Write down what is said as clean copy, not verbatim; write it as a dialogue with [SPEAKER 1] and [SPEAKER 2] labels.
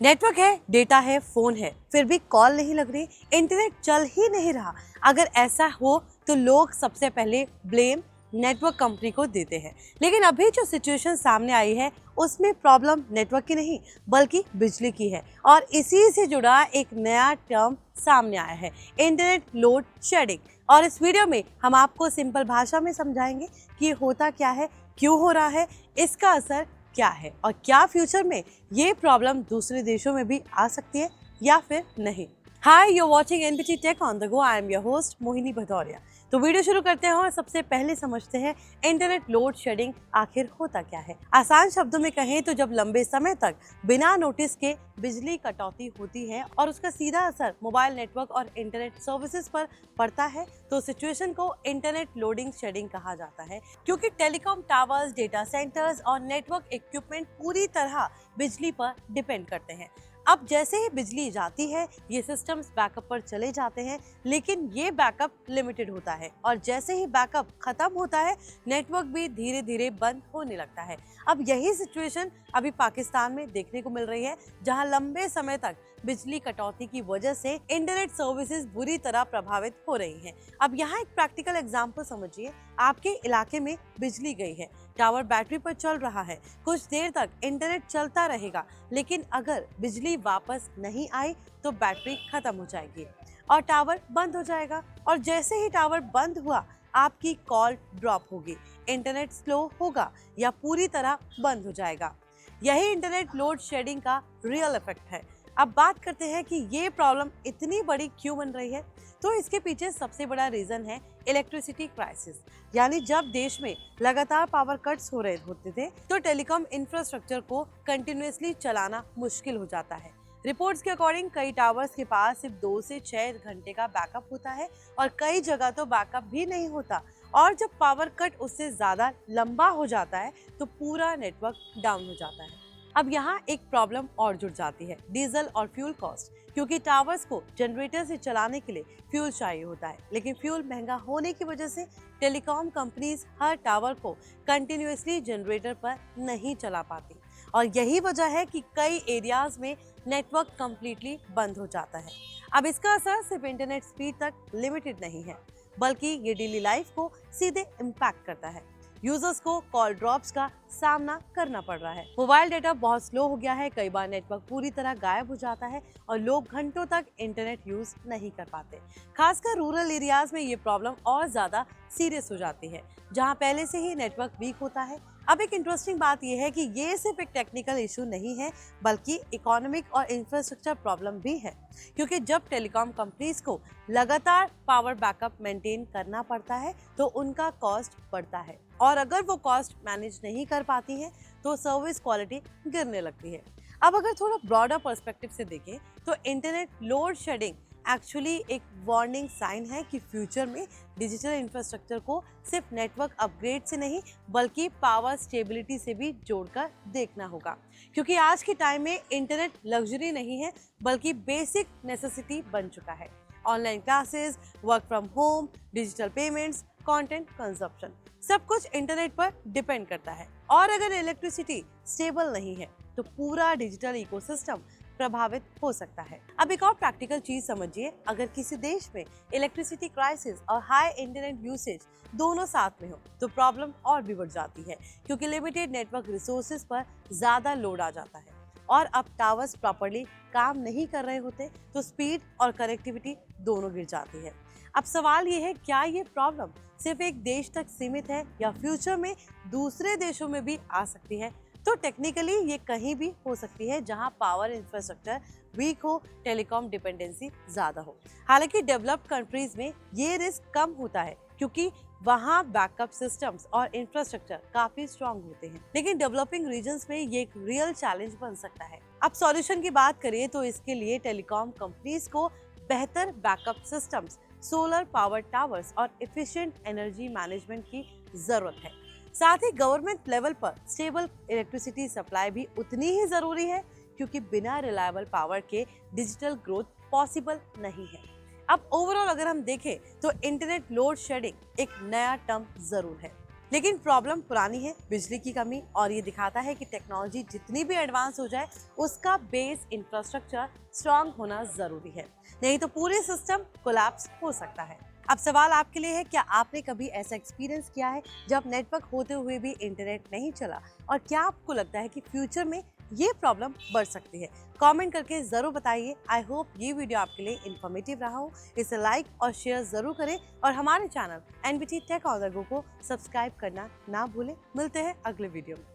[SPEAKER 1] Network है, data है, phone है, फिर भी कॉल नहीं लग रही, इंटरनेट चल ही नहीं रहा। अगर ऐसा हो तो लोग सबसे पहले ब्लेम नेटवर्क कंपनी को देते हैं। लेकिन अभी जो सिचुएशन सामने आई है उसमें प्रॉब्लम नेटवर्क की नहीं बल्कि बिजली की है। और इसी से जुड़ा एक नया टर्म सामने आया है, इंटरनेट लोड शेडिंग। और इस वीडियो में हम आपको सिंपल भाषा में समझाएंगे कि होता क्या है, क्यों हो रहा है, इसका असर क्या है और क्या फ्यूचर में ये प्रॉब्लम दूसरे देशों में भी आ सकती है या फिर नहीं। Hi, you watching NBT tech on the go. I am your host Mohini Bhadauria. तो वीडियो शुरू करते हैं और सबसे पहले समझते हैं इंटरनेट लोड शेडिंग आखिर होता क्या है। आसान शब्दों में कहें तो जब लंबे समय तक बिना नोटिस के बिजली कटौती होती है और उसका सीधा असर मोबाइल नेटवर्क और इंटरनेट सर्विसेज पर पड़ता है तो सिचुएशन को इंटरनेट लोडिंग शेडिंग कहा जाता है। क्योंकि टेलीकॉम टावर्स, डेटा सेंटर्स और नेटवर्क इक्विपमेंट पूरी तरह बिजली पर डिपेंड करते हैं। अब जैसे ही बिजली जाती है ये सिस्टम्स बैकअप पर चले जाते हैं, लेकिन ये बैकअप लिमिटेड होता है और जैसे ही बैकअप खत्म होता है नेटवर्क भी धीरे धीरे बंद होने लगता है। अब यही सिचुएशन अभी पाकिस्तान में देखने को मिल रही है, जहां लंबे समय तक बिजली कटौती की वजह से इंटरनेट सर्विसेज बुरी तरह प्रभावित हो रही हैं। अब यहाँ एक प्रैक्टिकल एग्जांपल समझिए। आपके इलाके में बिजली गई है, टावर बैटरी पर चल रहा है, कुछ देर तक इंटरनेट चलता रहेगा, लेकिन अगर बिजली वापस नहीं आई तो बैटरी खत्म हो जाएगी और टावर बंद हो जाएगा। और जैसे ही टावर बंद हुआ आपकी कॉल ड्रॉप होगी, इंटरनेट स्लो होगा या पूरी तरह बंद हो जाएगा। यही इंटरनेट लोड शेडिंग का रियल इफेक्ट है। अब बात करते हैं कि ये प्रॉब्लम इतनी बड़ी क्यों बन रही है। तो इसके पीछे सबसे बड़ा रीजन है इलेक्ट्रिसिटी क्राइसिस। यानी जब देश में लगातार पावर कट्स हो रहे होते थे तो टेलीकॉम इंफ्रास्ट्रक्चर को कंटिन्यूअसली चलाना मुश्किल हो जाता है। रिपोर्ट्स के अकॉर्डिंग कई टावर्स के पास सिर्फ 2 से 6 घंटे का बैकअप होता है और कई जगह तो बैकअप भी नहीं होता। और जब पावर कट उससे ज्यादा लंबा हो जाता है तो पूरा नेटवर्क डाउन हो जाता है। अब यहाँ एक प्रॉब्लम और जुड़ जाती है, डीजल और फ्यूल कॉस्ट। क्योंकि टावर्स को जनरेटर से चलाने के लिए फ्यूल चाहिए होता है, लेकिन फ्यूल महंगा होने की वजह से टेलीकॉम कंपनीज हर टावर को कंटिन्यूअसली जनरेटर पर नहीं चला पाती। और यही वजह है कि कई एरियाज में नेटवर्क कंप्लीटली बंद हो जाता है। अब इसका असर सिर्फ इंटरनेट स्पीड तक लिमिटेड नहीं है, बल्कि ये डेली लाइफ को सीधे इम्पैक्ट करता है। यूजर्स को कॉल ड्रॉप्स का सामना करना पड़ रहा है, मोबाइल डेटा बहुत स्लो हो गया है, कई बार नेटवर्क पूरी तरह गायब हो जाता है और लोग घंटों तक इंटरनेट यूज नहीं कर पाते। खासकर रूरल एरियाज में ये प्रॉब्लम और ज्यादा सीरियस हो जाती है, जहां पहले से ही नेटवर्क वीक होता है। अब एक इंटरेस्टिंग बात यह है कि ये सिर्फ एक टेक्निकल इशू नहीं है बल्कि इकोनॉमिक और इंफ्रास्ट्रक्चर प्रॉब्लम भी है। क्योंकि जब टेलीकॉम कंपनीज को लगातार पावर बैकअप मेंटेन करना पड़ता है तो उनका कॉस्ट बढ़ता है और अगर वो कॉस्ट मैनेज नहीं कर पाती हैं तो सर्विस क्वालिटी गिरने लगती है। अब अगर थोड़ा ब्रॉडर पर्सपेक्टिव से देखें तो इंटरनेट लोड शेडिंग एक्चुअली एक वार्निंग साइन है कि फ्यूचर में डिजिटल इंफ्रास्ट्रक्चर को सिर्फ नेटवर्क अपग्रेड से नहीं बल्कि पावर स्टेबिलिटी से भी जोड़कर देखना होगा। क्योंकि आज के टाइम में इंटरनेट लग्जरी नहीं है बल्कि बेसिक नेसेसिटी बन चुका है। Online classes, work from home, digital payments, content consumption, सब कुछ इंटरनेट पर डिपेंड करता है। और अगर इलेक्ट्रिसिटी स्टेबल नहीं है तो पूरा डिजिटल इकोसिस्टम प्रभावित हो सकता है। अब एक और प्रैक्टिकल चीज समझिए, अगर किसी देश में इलेक्ट्रिसिटी क्राइसिस और हाई इंटरनेट यूसेज दोनों साथ में हो तो प्रॉब्लम और भी बढ़ जाती है। क्योंकि लिमिटेड नेटवर्क रिसोर्सेज पर ज्यादा लोड आ जाता है और अब टावर्स प्रॉपर्ली काम नहीं कर रहे होते तो स्पीड और कनेक्टिविटी दोनों गिर जाती है। अब सवाल ये है, क्या ये प्रॉब्लम सिर्फ एक देश तक सीमित है या फ्यूचर में दूसरे देशों में भी आ सकती है। तो टेक्निकली ये कहीं भी हो सकती है जहां पावर इंफ्रास्ट्रक्चर वीक हो, टेलीकॉम डिपेंडेंसी ज्यादा हो। हालांकि डेवलप्ड कंट्रीज में ये रिस्क कम होता है क्योंकि वहां बैकअप सिस्टम्स और इंफ्रास्ट्रक्चर काफी स्ट्रांग होते हैं, लेकिन डेवलपिंग रीजन्स में ये एक रियल चैलेंज बन सकता है। अब सॉल्यूशन की बात करें तो इसके लिए टेलीकॉम कंपनीज को बेहतर backup systems, solar power towers और एफिशिएंट एनर्जी मैनेजमेंट की जरूरत है। साथ ही गवर्नमेंट लेवल पर स्टेबल इलेक्ट्रिसिटी सप्लाई भी उतनी ही जरूरी है, क्योंकि बिना रिलायबल पावर के डिजिटल ग्रोथ पॉसिबल नहीं है। अब ओवरऑल अगर हम देखें तो इंटरनेट लोड शेडिंग एक नया टर्म जरूर है, लेकिन प्रॉब्लम पुरानी है, बिजली की कमी, और ये दिखाता है कि टेक्नोलॉजी जितनी भी एडवांस हो जाए उसका बेस इंफ्रास्ट्रक्चर स्ट्रांग होना जरूरी है, नहीं तो पूरे सिस्टम कोलैप्स हो सकता है। अब सवाल आपके लिए है, क्या आपने कभी ऐसा एक्सपीरियंस किया है जब नेटवर्क होते हुए भी इंटरनेट नहीं चला, और क्या आपको लगता है कि फ्यूचर में ये प्रॉब्लम बढ़ सकती है? कमेंट करके जरूर बताइए। आई होप ये वीडियो आपके लिए इन्फॉर्मेटिव रहा हो। इसे लाइक और शेयर जरूर करें और हमारे channel NBT tech on the go को सब्सक्राइब करना ना भूलें। मिलते हैं अगले वीडियो में।